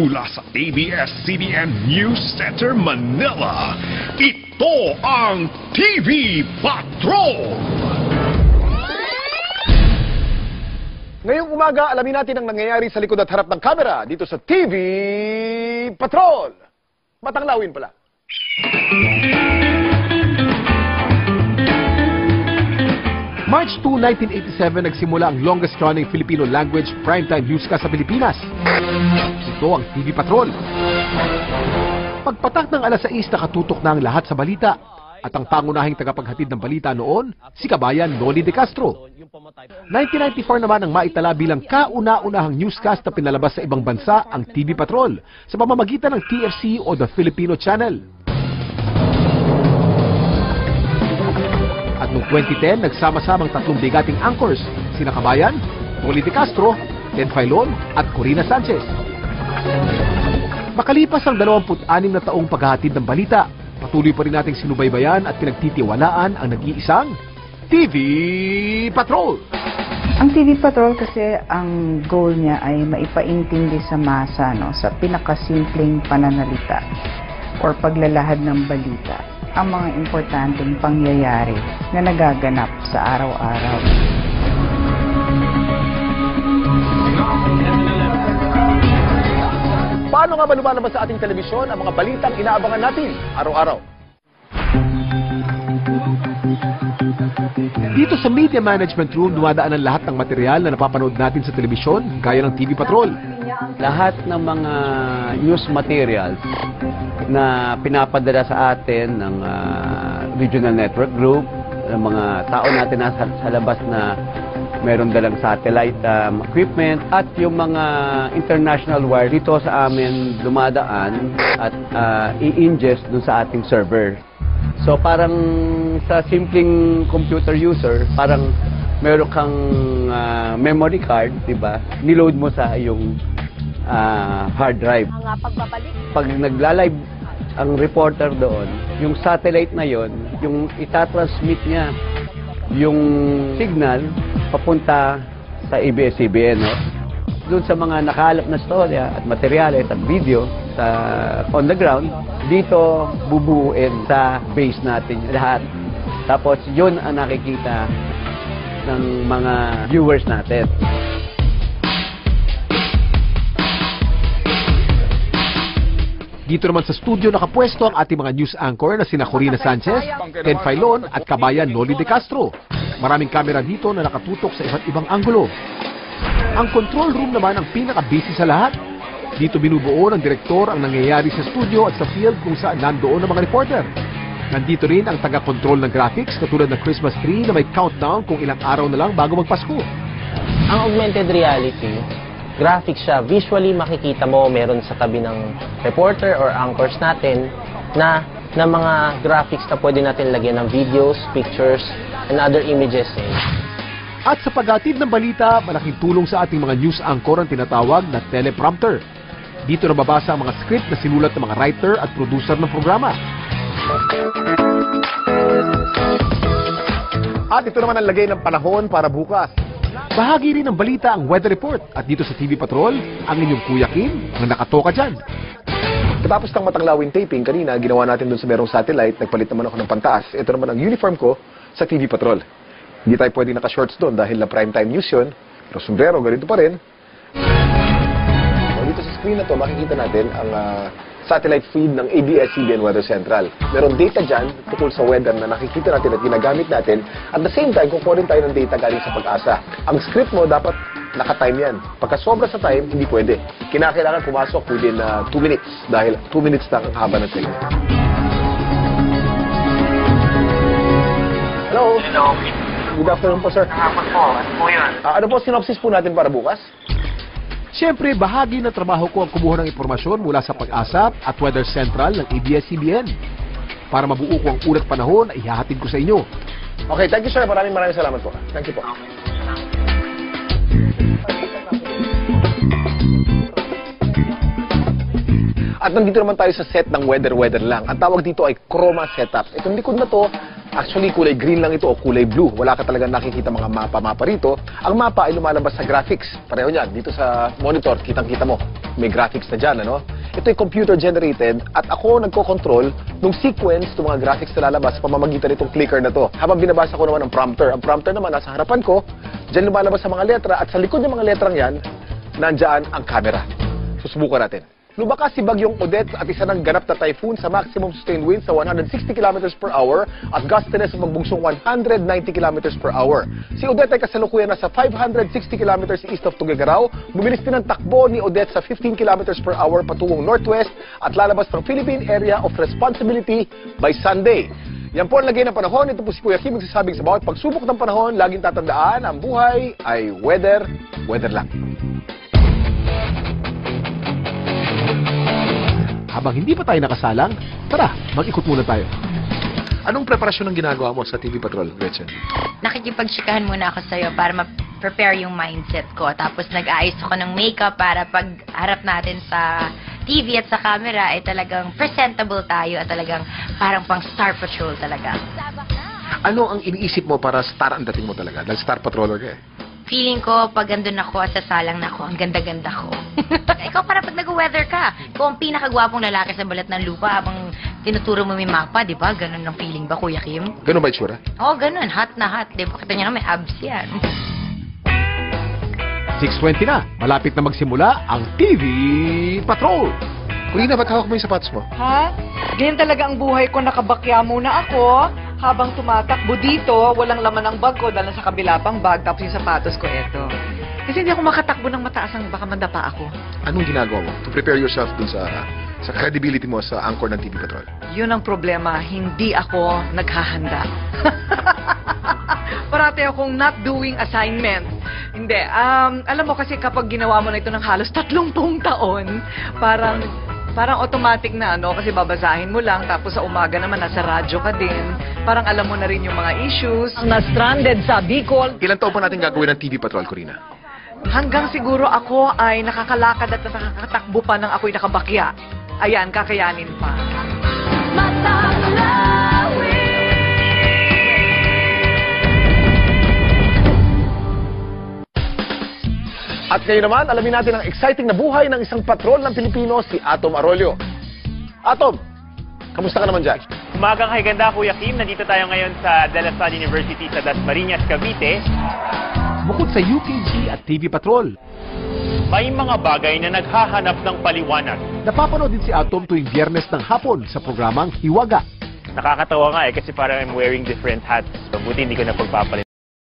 Mula sa ABS-CBN News Center, Manila, ito ang TV Patrol! Ngayong umaga, alamin natin ang nangyayari sa likod at harap ng kamera dito sa TV Patrol. Matanglawin pala. March 2, 1987, nagsimula ang longest-running Filipino language primetime newscast sa Pilipinas. Ito ang TV Patrol. Pagpatak ng alas 6, nakatutok na ang lahat sa balita. At ang pangunahing tagapaghatid ng balita noon, si kabayan Noli De Castro. 1994 naman ang maitala bilang kauna-unahang newscast na pinalabas sa ibang bansa ang TV Patrol sa pamamagitan ng TFC o The Filipino Channel. At noong 2010, nagsama-samang tatlong bigating anchors, sina kabayan, Noli De Castro, Ted Filon at Corina Sanchez. Makalipas ang 26 na taong paghahatid ng balita, patuloy pa rin nating sinubaybayan at pinagtitiwalaan ang nag-iisang TV Patrol. Ang TV Patrol kasi ang goal niya ay maipaintindi sa masa, sa pinakasimpleng pananalita or paglalahad ng balita ang mga importanteng pangyayari na nagaganap sa araw-araw. Paano nga ba lumalabas sa ating telebisyon ang mga balitang inaabangan natin araw-araw? Dito sa Media Management Room, dumadaan ang lahat ng material na napapanood natin sa telebisyon, gaya ng TV Patrol. Lahat ng mga news materials na pinapadala sa atin ng Regional Network Group, ng mga tao natin sa labas na meron dalang satellite equipment, at yung mga international wire dito sa amin dumadaan at i-ingest dun sa ating server. So parang sa simpleng computer user, parang meron kang memory card, di ba? Niload mo sa iyong hard drive. Pag nagla-live ang reporter doon, yung satellite na yon, yung itatransmit niya yung signal papunta sa ABS-CBN, no? Doon sa mga nakahalap na storya at materyales at video sa on the ground, dito bubuuin sa base natin lahat. Tapos yun ang nakikita ng mga viewers natin. Dito naman sa studio nakapwesto ang ating mga news anchor na sina Corina Sanchez, Ted Filon at kabayan Noli De Castro. Maraming kamera dito na nakatutok sa iba't ibang anggulo. Ang control room naman ang pinaka-busy sa lahat. Dito binubuo ng direktor ang nangyayari sa studio at sa field kung saan nandoon ang mga reporter. Nandito rin ang taga-control ng graphics katulad ng Christmas tree na may countdown kung ilang araw na lang bago magpasko. Ang augmented reality, graphics siya, visually makikita mo meron sa tabi ng reporter or anchors natin na mga graphics na pwede natin lagyan ng videos, pictures, and other images. At sa paghatid ng balita, malaking tulong sa ating mga news anchor ang tinatawag na teleprompter. Dito nababasa ang mga script na sinulat ng mga writer at producer ng programa. At ito naman ang lagay ng panahon para bukas. Bahagi rin ng balita ang weather report. At dito sa TV Patrol, ang inyong Kuya Kim ang nakatoka dyan. Katapos ng matanglawin taping, kanina ginawa natin dun sa merong satellite, nagpalit naman ako ng pantaas. Ito naman ang uniform ko sa TV Patrol. Hindi tayo pwedeng naka-shorts doon dahil na primetime news yun. Pero sombrero, ganito pa rin. So, dito sa screen na to, makikita natin ang satellite feed ng ABS-CBN Weather Central. Meron data dyan tungkol sa weather na nakikita natin at ginagamit natin. At the same time, kukuha rin tayo ng data galing sa Pag-asa. Ang script mo, dapat naka-time yan. Pagka sobra sa time, hindi pwede. Kinakailangan pumasok within 2 minutes dahil 2 minutes lang ang haba ng training. Hello? Hello. Good afternoon po, sir. Kahapon po. Ano po yun? Ano po synopsis po natin para bukas? Siyempre, bahagi ng trabaho ko ang kumuha ng impormasyon mula sa Pag-asa at Weather Central ng ABS-CBN. Para mabuo ko ang ulat panahon, ay ihahatid ko sa inyo. Okay, thank you, sir. Maraming salamat po. Thank you po. At nandito naman tayo sa set ng weather lang. Ang tawag dito ay chroma setup. Itong likod na to, actually kulay green lang ito o kulay blue. Wala ka talaga nakikita mga mapa rito. Ang mapa ay lumalabas sa graphics. Pareho niyan. Dito sa monitor, kitang-kita mo. may graphics na dyan, ano? Ito ay computer-generated at ako nagko-control nung sequence ng mga graphics na lalabas sa pamamagitan nitong clicker na to. Habang binabasa ko naman ang prompter. Ang prompter naman nasa harapan ko, dyan lumalabas sa mga letra at sa likod ng mga letrang yan, nandyan ang camera. Susubukan natin. Lumakas si Bagyong Odette at isa ng ganap na typhoon sa maximum sustained winds sa 160 km per hour at gustiness sa magbungsong 190 km per hour. Si Odette ay kasalukuyan na sa 560 km east of Tuguegarao. Bumilis din ang takbo ni Odette sa 15 km per hour patungong northwest at lalabas ng Philippine Area of Responsibility by Sunday. Yan po ang lagay ng panahon. Ito po si Kuya Kim magsasabing sa bawat pagsubok ng panahon, laging tatandaan, ang buhay ay weather lang. Habang hindi pa tayo nakasalang, tara, mag-ikot muna tayo. Anong preparasyon ang ginagawa mo sa TV Patrol, Gretchen? Nakikipagtsikahan muna ako sa'yo para ma-prepare yung mindset ko. Tapos nag-aayos ako ng makeup para pag harap natin sa TV at sa camera ay talagang presentable tayo at talagang parang pang Star Patrol talaga. Ano ang iniisip mo para star ang dating mo talaga? Dahil Star Patroller ka eh. Feeling ko, pag andun ako, sasalang na ako, ang ganda-ganda ko. Ikaw para pag nag-weather ka, ikaw ang pinakagwapong lalaki sa balat ng lupa habang tinuturo mo may mapa, di ba? Ganun ang feeling ba, Kuya Kim? Ganun ba itsura? Oo, ganun. Hot na hot. Di ba? Kita niyo naman, abs yan. 6:20 na, malapit na magsimula ang TV Patrol. Kulina, ba't hawak mo yung sapatos mo? Ha? Ganyan talaga ang buhay ko, nakabakya muna ako. Habang tumatakbo dito, walang laman ang bag ko dahil sa kabila pang bag, tapos yung sapatos ko eto. Kasi hindi ako makatakbo ng mataas ang baka mandapa ako. Anong ginagawa mo to prepare yourself dun sa credibility mo sa anchor ng TV Patrol? Yun ang problema, hindi ako naghahanda. Parati akong not doing assignment. Hindi, alam mo kasi kapag ginawa mo na ito ng halos 30 taon, parang automatic na kasi babasahin mo lang, tapos sa umaga naman nasa radyo ka din. Parang alam mo na rin yung mga issues. Ang na-stranded sa Bicol. Ilan taon pa natin gagawin ng TV Patrol, Corina? Hanggang siguro ako ay nakakalakad at nakakatakbo pa ng ako'y nakabakya. Ayan, kakayanin pa. At ngayon naman, alamin natin ang exciting na buhay ng isang patrol ng Pilipino, si Atom Arroyo. Atom, kamusta ka naman dyan? Umagang kay ganda, Kuya Kim. Nandito tayo ngayon sa De La Salle University sa Dasmariñas, Cavite. Bukod sa UKG at TV Patrol, May mga bagay na naghahanap ng paliwanag. napapanood din si Atom tuwing Biyernes ng hapon sa programang Hiwaga. Nakakatawa nga kasi parang I'm wearing different hats. So, buti hindi ko na pagpapalit.